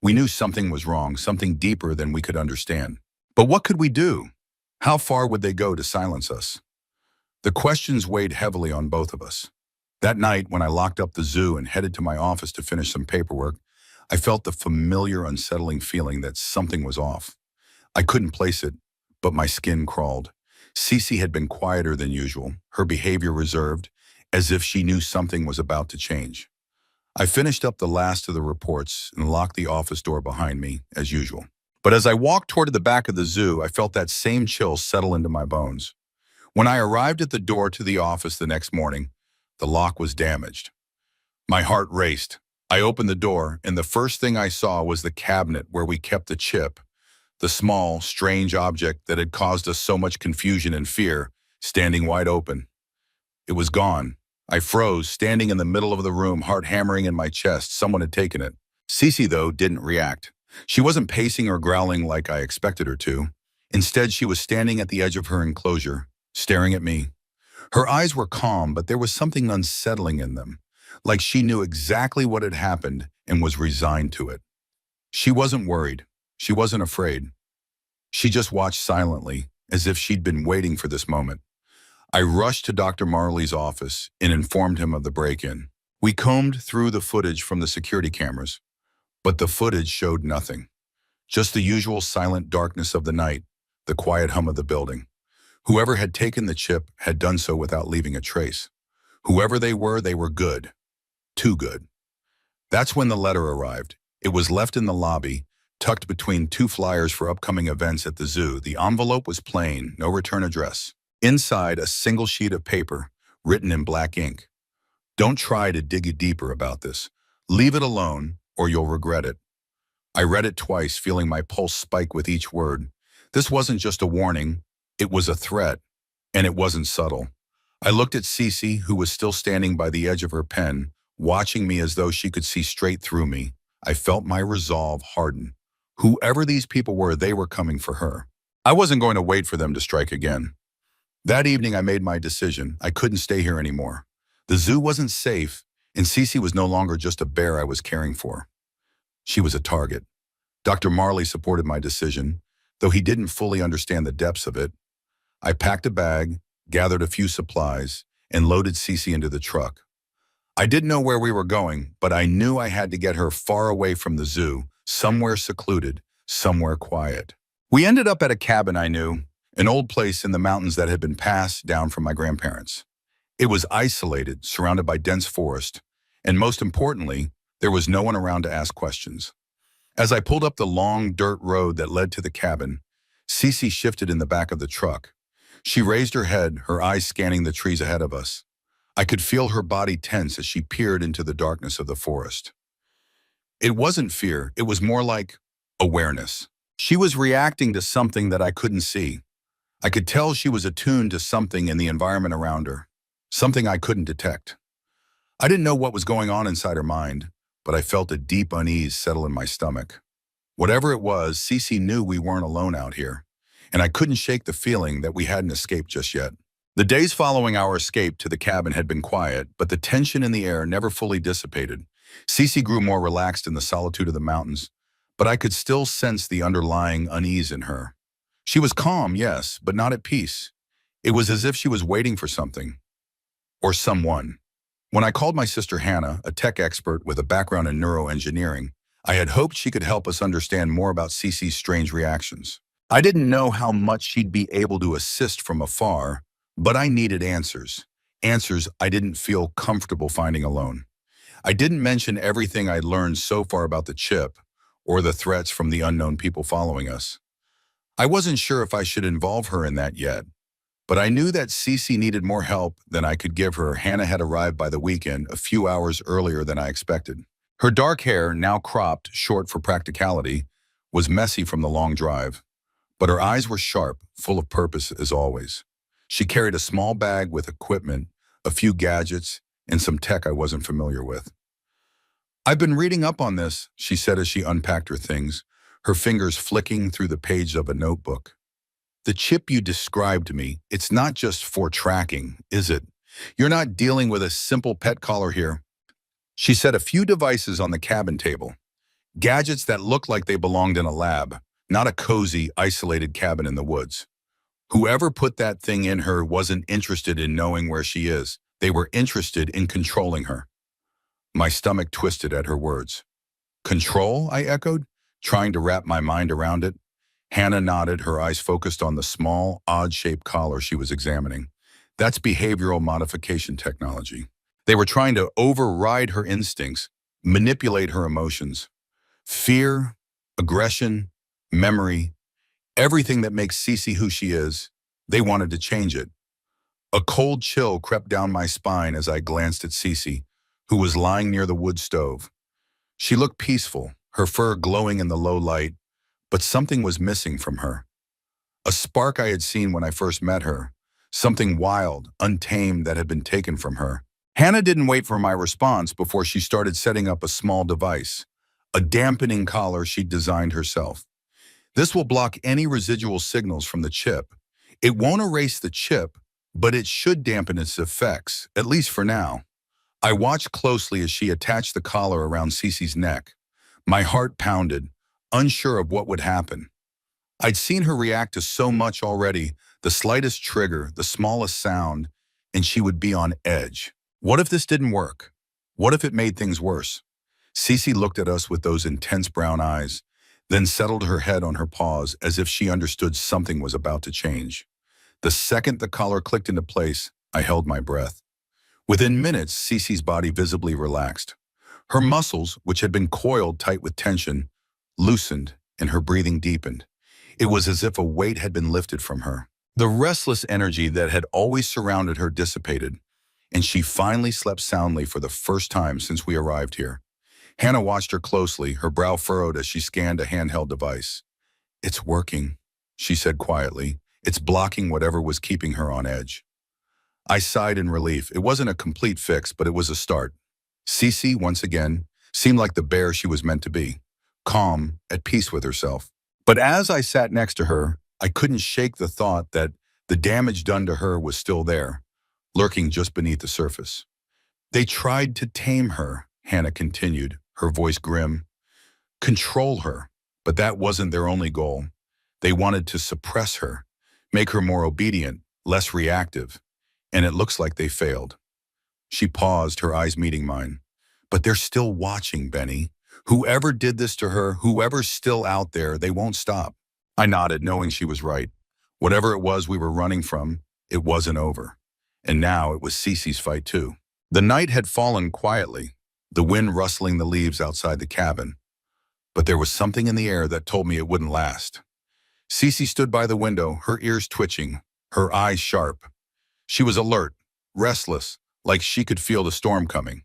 We knew something was wrong, something deeper than we could understand. But what could we do? How far would they go to silence us? The questions weighed heavily on both of us. That night, when I locked up the zoo and headed to my office to finish some paperwork, I felt the familiar, unsettling feeling that something was off. I couldn't place it, but my skin crawled. Cece had been quieter than usual, her behavior reserved, as if she knew something was about to change. I finished up the last of the reports and locked the office door behind me, as usual. But as I walked toward the back of the zoo, I felt that same chill settle into my bones. When I arrived at the door to the office the next morning, the lock was damaged. My heart raced. I opened the door, and the first thing I saw was the cabinet where we kept the chip, the small, strange object that had caused us so much confusion and fear, standing wide open. It was gone. I froze, standing in the middle of the room, heart hammering in my chest. Someone had taken it. Cece, though, didn't react. She wasn't pacing or growling like I expected her to. Instead, she was standing at the edge of her enclosure, staring at me. Her eyes were calm, but there was something unsettling in them, like she knew exactly what had happened and was resigned to it. She wasn't worried. She wasn't afraid. She just watched silently, as if she'd been waiting for this moment. I rushed to Dr. Marley's office and informed him of the break-in. We combed through the footage from the security cameras, but the footage showed nothing. Just the usual silent darkness of the night, the quiet hum of the building. Whoever had taken the chip had done so without leaving a trace. Whoever they were good. Too good. That's when the letter arrived. It was left in the lobby, tucked between two flyers for upcoming events at the zoo. The envelope was plain, no return address. Inside, a single sheet of paper, written in black ink. Don't try to dig deeper about this. Leave it alone, or you'll regret it. I read it twice, feeling my pulse spike with each word. This wasn't just a warning, it was a threat, and it wasn't subtle. I looked at Cece, who was still standing by the edge of her pen, watching me as though she could see straight through me. I felt my resolve harden. Whoever these people were, they were coming for her. I wasn't going to wait for them to strike again. That evening, I made my decision. I couldn't stay here anymore. The zoo wasn't safe, and Cece was no longer just a bear I was caring for. She was a target. Dr. Marley supported my decision, though he didn't fully understand the depths of it. I packed a bag, gathered a few supplies, and loaded Cece into the truck. I didn't know where we were going, but I knew I had to get her far away from the zoo, somewhere secluded, somewhere quiet. We ended up at a cabin I knew, an old place in the mountains that had been passed down from my grandparents. It was isolated, surrounded by dense forest, and most importantly, there was no one around to ask questions. As I pulled up the long dirt road that led to the cabin, Cece shifted in the back of the truck. She raised her head, her eyes scanning the trees ahead of us. I could feel her body tense as she peered into the darkness of the forest. It wasn't fear, it was more like awareness. She was reacting to something that I couldn't see. I could tell she was attuned to something in the environment around her, something I couldn't detect. I didn't know what was going on inside her mind, but I felt a deep unease settle in my stomach. Whatever it was, Cece knew we weren't alone out here, and I couldn't shake the feeling that we hadn't escaped just yet. The days following our escape to the cabin had been quiet, but the tension in the air never fully dissipated. Cece grew more relaxed in the solitude of the mountains, but I could still sense the underlying unease in her. She was calm, yes, but not at peace. It was as if she was waiting for something, or someone. When I called my sister Hannah, a tech expert with a background in neuroengineering, I had hoped she could help us understand more about Cece's strange reactions. I didn't know how much she'd be able to assist from afar, but I needed answers. Answers I didn't feel comfortable finding alone. I didn't mention everything I'd learned so far about the chip, or the threats from the unknown people following us. I wasn't sure if I should involve her in that yet, but I knew that Cece needed more help than I could give her. Hannah had arrived by the weekend a few hours earlier than I expected. Her dark hair, now cropped short for practicality, was messy from the long drive, but her eyes were sharp, full of purpose as always. She carried a small bag with equipment, a few gadgets, and some tech I wasn't familiar with. "I've been reading up on this," she said as she unpacked her things, her fingers flicking through the page of a notebook. "The chip you described to me, it's not just for tracking, is it? You're not dealing with a simple pet collar here." She set a few devices on the cabin table, gadgets that looked like they belonged in a lab, not a cozy, isolated cabin in the woods. Whoever put that thing in her wasn't interested in knowing where she is. They were interested in controlling her. My stomach twisted at her words. "Control?" I echoed, trying to wrap my mind around it. Hannah nodded, her eyes focused on the small, odd-shaped collar she was examining. "That's behavioral modification technology. They were trying to override her instincts, manipulate her emotions. Fear, aggression, memory, everything that makes Cece who she is, they wanted to change it." A cold chill crept down my spine as I glanced at Cece, who was lying near the wood stove. She looked peaceful, her fur glowing in the low light, but something was missing from her. A spark I had seen when I first met her, something wild, untamed that had been taken from her. Hannah didn't wait for my response before she started setting up a small device, a dampening collar she'd designed herself. "This will block any residual signals from the chip. It won't erase the chip, but it should dampen its effects, at least for now." I watched closely as she attached the collar around Cece's neck. My heart pounded, unsure of what would happen. I'd seen her react to so much already, the slightest trigger, the smallest sound, and she would be on edge. What if this didn't work? What if it made things worse? Cece looked at us with those intense brown eyes, then settled her head on her paws as if she understood something was about to change. The second the collar clicked into place, I held my breath. Within minutes, Cece's body visibly relaxed. Her muscles, which had been coiled tight with tension, loosened and her breathing deepened. It was as if a weight had been lifted from her. The restless energy that had always surrounded her dissipated, and she finally slept soundly for the first time since we arrived here. Hannah watched her closely, her brow furrowed as she scanned a handheld device. "It's working," she said quietly. "It's blocking whatever was keeping her on edge." I sighed in relief. It wasn't a complete fix, but it was a start. Cece, once again, seemed like the bear she was meant to be, calm, at peace with herself. But as I sat next to her, I couldn't shake the thought that the damage done to her was still there, lurking just beneath the surface. "They tried to tame her," Hannah continued, her voice grim. "Control her, but that wasn't their only goal. They wanted to suppress her, make her more obedient, less reactive, and it looks like they failed." She paused, her eyes meeting mine. "But they're still watching, Benny. Whoever did this to her, whoever's still out there, they won't stop." I nodded, knowing she was right. Whatever it was we were running from, it wasn't over. And now it was Cece's fight too. The night had fallen quietly, the wind rustling the leaves outside the cabin. But there was something in the air that told me it wouldn't last. Cece stood by the window, her ears twitching, her eyes sharp. She was alert, restless, like she could feel the storm coming.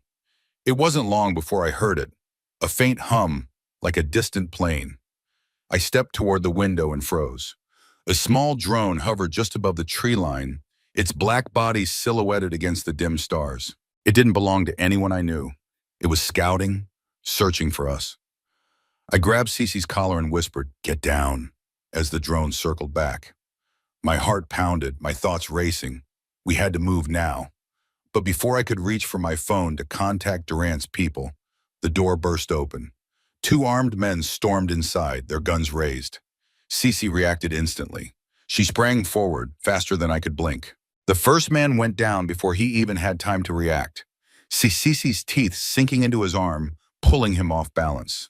It wasn't long before I heard it, a faint hum, like a distant plane. I stepped toward the window and froze. A small drone hovered just above the tree line, its black body silhouetted against the dim stars. It didn't belong to anyone I knew. It was scouting, searching for us. I grabbed Cece's collar and whispered, "Get down," as the drone circled back. My heart pounded, my thoughts racing. We had to move now. But before I could reach for my phone to contact Durant's people, the door burst open. Two armed men stormed inside, their guns raised. Cece reacted instantly. She sprang forward, faster than I could blink. The first man went down before he even had time to react. Cece's teeth sinking into his arm, pulling him off balance.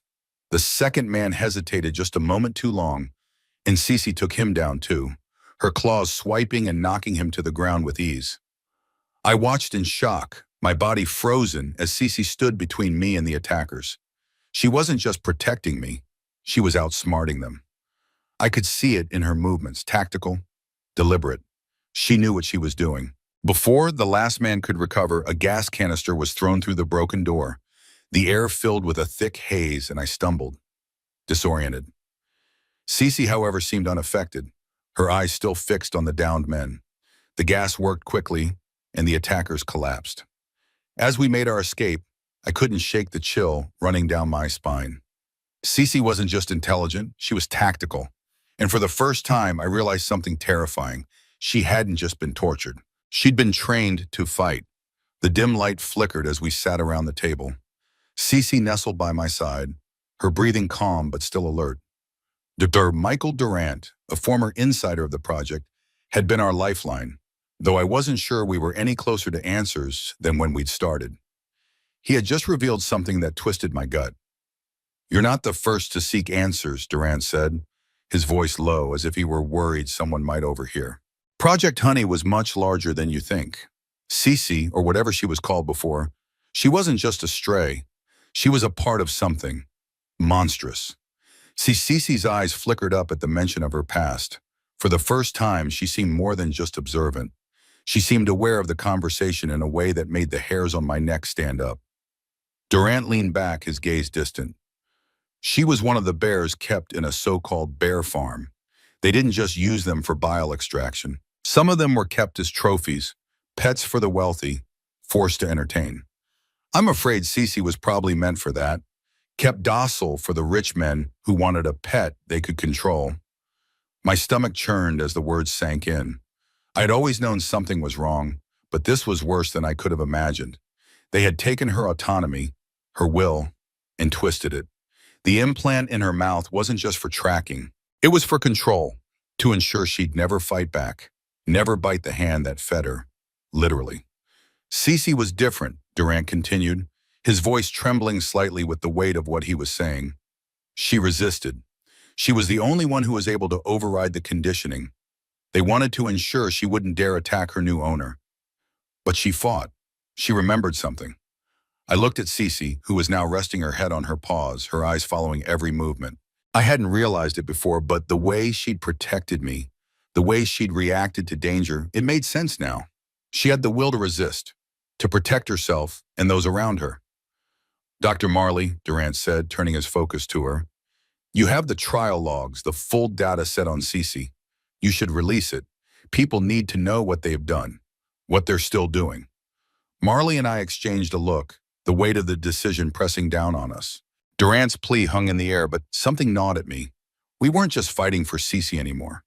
The second man hesitated just a moment too long, and Cece took him down too, her claws swiping and knocking him to the ground with ease. I watched in shock, my body frozen as Cece stood between me and the attackers. She wasn't just protecting me, She was outsmarting them. I could see it in her movements, tactical, deliberate. She knew what she was doing. Before the last man could recover, a gas canister was thrown through the broken door. The air filled with a thick haze, and I stumbled, disoriented. Cece, however, seemed unaffected, her eyes still fixed on the downed men. The gas worked quickly, and the attackers collapsed. As we made our escape, I couldn't shake the chill running down my spine. Cece wasn't just intelligent, she was tactical. And for the first time, I realized something terrifying. She hadn't just been tortured. She'd been trained to fight. The dim light flickered as we sat around the table. Cece nestled by my side, her breathing calm but still alert. Dr. Michael Durant, a former insider of the project, had been our lifeline, though I wasn't sure we were any closer to answers than when we'd started. He had just revealed something that twisted my gut. "You're not the first to seek answers," Durant said, his voice low as if he were worried someone might overhear. Project Honey was much larger than you think. Cece, or whatever she was called before, she wasn't just a stray. She was a part of something monstrous. See, Cece's eyes flickered up at the mention of her past. For the first time, she seemed more than just observant. She seemed aware of the conversation in a way that made the hairs on my neck stand up. Durant leaned back, his gaze distant. She was one of the bears kept in a so-called bear farm. They didn't just use them for bile extraction. Some of them were kept as trophies, pets for the wealthy, forced to entertain. I'm afraid Cece was probably meant for that, kept docile for the rich men who wanted a pet they could control. My stomach churned as the words sank in. I had always known something was wrong, but this was worse than I could have imagined. They had taken her autonomy, her will, and twisted it. The implant in her mouth wasn't just for tracking. It was for control, to ensure she'd never fight back, never bite the hand that fed her, literally. Cece was different, Durant continued, his voice trembling slightly with the weight of what he was saying. She resisted. She was the only one who was able to override the conditioning. They wanted to ensure she wouldn't dare attack her new owner. But she fought. She remembered something. I looked at Cece, who was now resting her head on her paws, her eyes following every movement. I hadn't realized it before, but the way she'd protected me, the way she'd reacted to danger, it made sense now. She had the will to resist, to protect herself and those around her. "Dr. Marley," Durant said, turning his focus to her, "you have the trial logs, the full data set on Cece. You should release it. People need to know what they've done, what they're still doing." Marley and I exchanged a look, the weight of the decision pressing down on us. Durant's plea hung in the air, but something gnawed at me. We weren't just fighting for Cece anymore.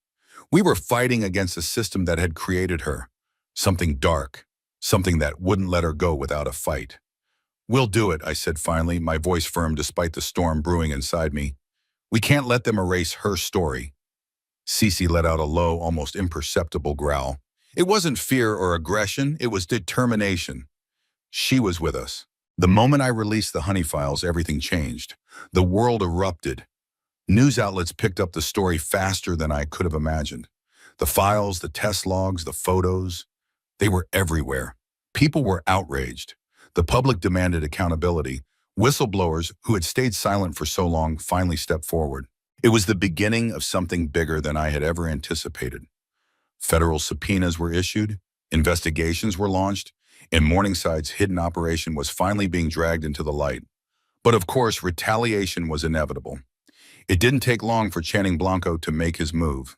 We were fighting against a system that had created her. Something dark, something that wouldn't let her go without a fight. "We'll do it," I said finally, my voice firm despite the storm brewing inside me. "We can't let them erase her story." Cece let out a low, almost imperceptible growl. It wasn't fear or aggression, it was determination. She was with us. The moment I released the Honey files, everything changed. The world erupted. News outlets picked up the story faster than I could have imagined. The files, the test logs, the photos, they were everywhere. People were outraged. The public demanded accountability. Whistleblowers who had stayed silent for so long finally stepped forward. It was the beginning of something bigger than I had ever anticipated. Federal subpoenas were issued, investigations were launched, and Morningside's hidden operation was finally being dragged into the light. But of course, retaliation was inevitable. It didn't take long for Channing Blanco to make his move.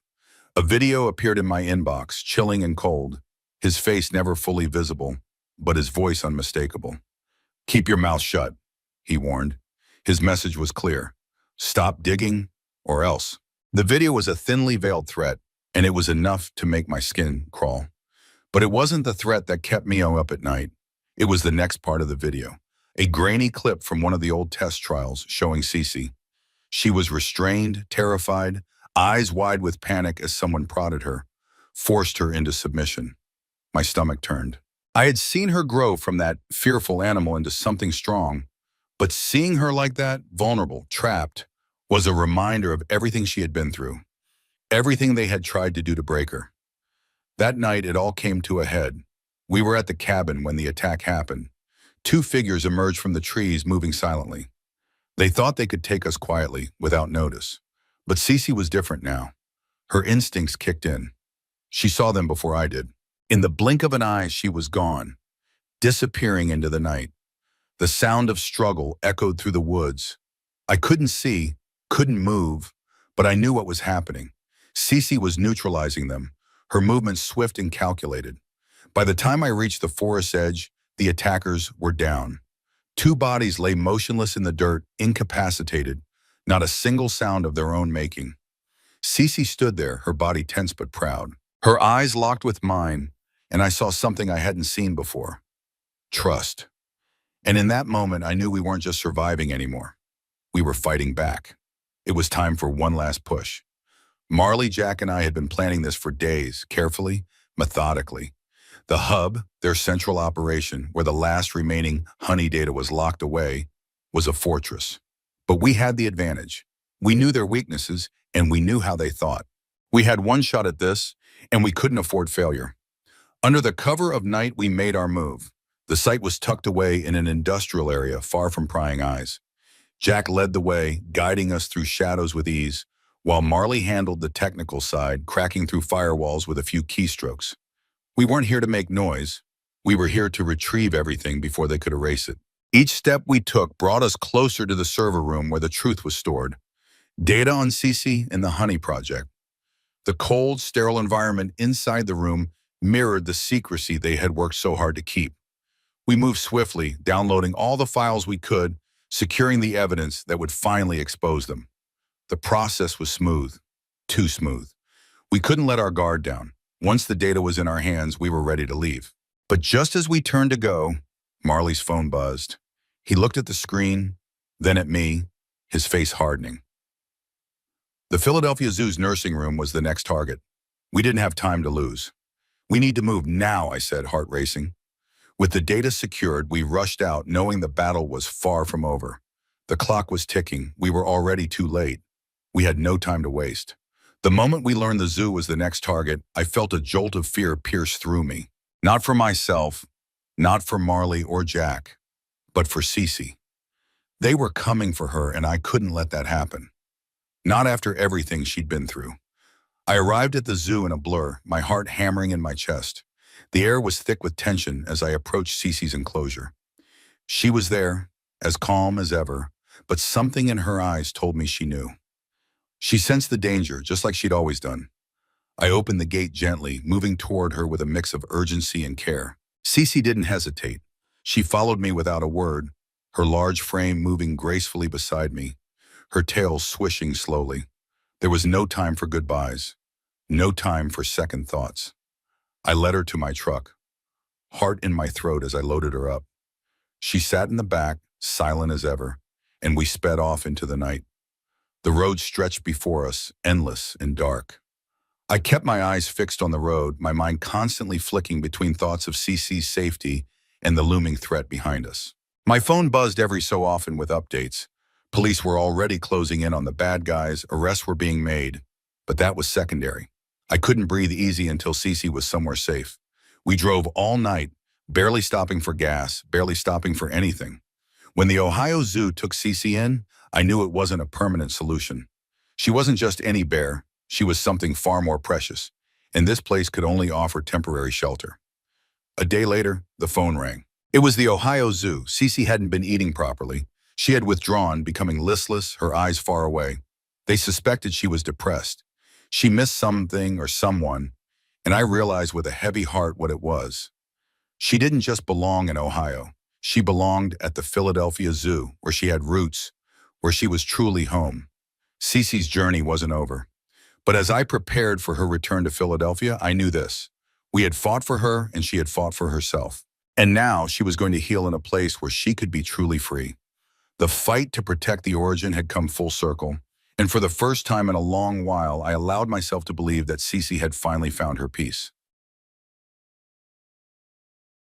A video appeared in my inbox, chilling and cold, his face never fully visible, but his voice unmistakable. "Keep your mouth shut," he warned. His message was clear. Stop digging, or else. The video was a thinly veiled threat, and it was enough to make my skin crawl. But it wasn't the threat that kept me up at night. It was the next part of the video. A grainy clip from one of the old test trials showing Cece. She was restrained, terrified, eyes wide with panic as someone prodded her, forced her into submission. My stomach turned. I had seen her grow from that fearful animal into something strong, but seeing her like that, vulnerable, trapped, was a reminder of everything she had been through, everything they had tried to do to break her. That night, it all came to a head. We were at the cabin when the attack happened. Two figures emerged from the trees, moving silently. They thought they could take us quietly, without notice. But Cece was different now. Her instincts kicked in. She saw them before I did. In the blink of an eye, she was gone, disappearing into the night. The sound of struggle echoed through the woods. I couldn't see, couldn't move, but I knew what was happening. Cece was neutralizing them, her movements swift and calculated. By the time I reached the forest edge, the attackers were down. Two bodies lay motionless in the dirt, incapacitated, not a single sound of their own making. Cece stood there, her body tense but proud. Her eyes locked with mine, and I saw something I hadn't seen before. Trust. And in that moment, I knew we weren't just surviving anymore. We were fighting back. It was time for one last push. Marley, Jack, and I had been planning this for days, carefully, methodically. The hub, their central operation, where the last remaining honey data was locked away, was a fortress. But we had the advantage. We knew their weaknesses, and we knew how they thought. We had one shot at this, and we couldn't afford failure. Under the cover of night, we made our move. The site was tucked away in an industrial area far from prying eyes. Jack led the way, guiding us through shadows with ease, while Marley handled the technical side, cracking through firewalls with a few keystrokes. We weren't here to make noise. We were here to retrieve everything before they could erase it. Each step we took brought us closer to the server room where the truth was stored. Data on Cece and the Honey Project. The cold, sterile environment inside the room mirrored the secrecy they had worked so hard to keep. We moved swiftly, downloading all the files we could, securing the evidence that would finally expose them. The process was smooth, too smooth. We couldn't let our guard down. Once the data was in our hands, we were ready to leave. But just as we turned to go, Marley's phone buzzed. He looked at the screen, then at me, his face hardening. The Philadelphia Zoo's nursing room was the next target. We didn't have time to lose. "We need to move now," I said, heart racing. With the data secured, we rushed out, knowing the battle was far from over. The clock was ticking. We were already too late. We had no time to waste. The moment we learned the zoo was the next target, I felt a jolt of fear pierce through me. Not for myself, not for Marley or Jack, but for Cece. They were coming for her, and I couldn't let that happen. Not after everything she'd been through. I arrived at the zoo in a blur, my heart hammering in my chest. The air was thick with tension as I approached Cece's enclosure. She was there, as calm as ever, but something in her eyes told me she knew. She sensed the danger, just like she'd always done. I opened the gate gently, moving toward her with a mix of urgency and care. Cece didn't hesitate. She followed me without a word, her large frame moving gracefully beside me, her tail swishing slowly. There was no time for goodbyes, no time for second thoughts. I led her to my truck, heart in my throat as I loaded her up. She sat in the back, silent as ever, and we sped off into the night. The road stretched before us, endless and dark. I kept my eyes fixed on the road, my mind constantly flicking between thoughts of Cece's safety and the looming threat behind us. My phone buzzed every so often with updates. Police were already closing in on the bad guys, arrests were being made, but that was secondary. I couldn't breathe easy until Cece was somewhere safe. We drove all night, barely stopping for gas, barely stopping for anything. When the Ohio Zoo took Cece in, I knew it wasn't a permanent solution. She wasn't just any bear, she was something far more precious, and this place could only offer temporary shelter. A day later, the phone rang. It was the Ohio Zoo. Cece hadn't been eating properly. She had withdrawn, becoming listless, her eyes far away. They suspected she was depressed. She missed something or someone, and I realized with a heavy heart what it was. She didn't just belong in Ohio. She belonged at the Philadelphia Zoo, where she had roots, where she was truly home. Cece's journey wasn't over. But as I prepared for her return to Philadelphia, I knew this. We had fought for her, and she had fought for herself. And now she was going to heal in a place where she could be truly free. The fight to protect the origin had come full circle. And for the first time in a long while, I allowed myself to believe that Cece had finally found her peace.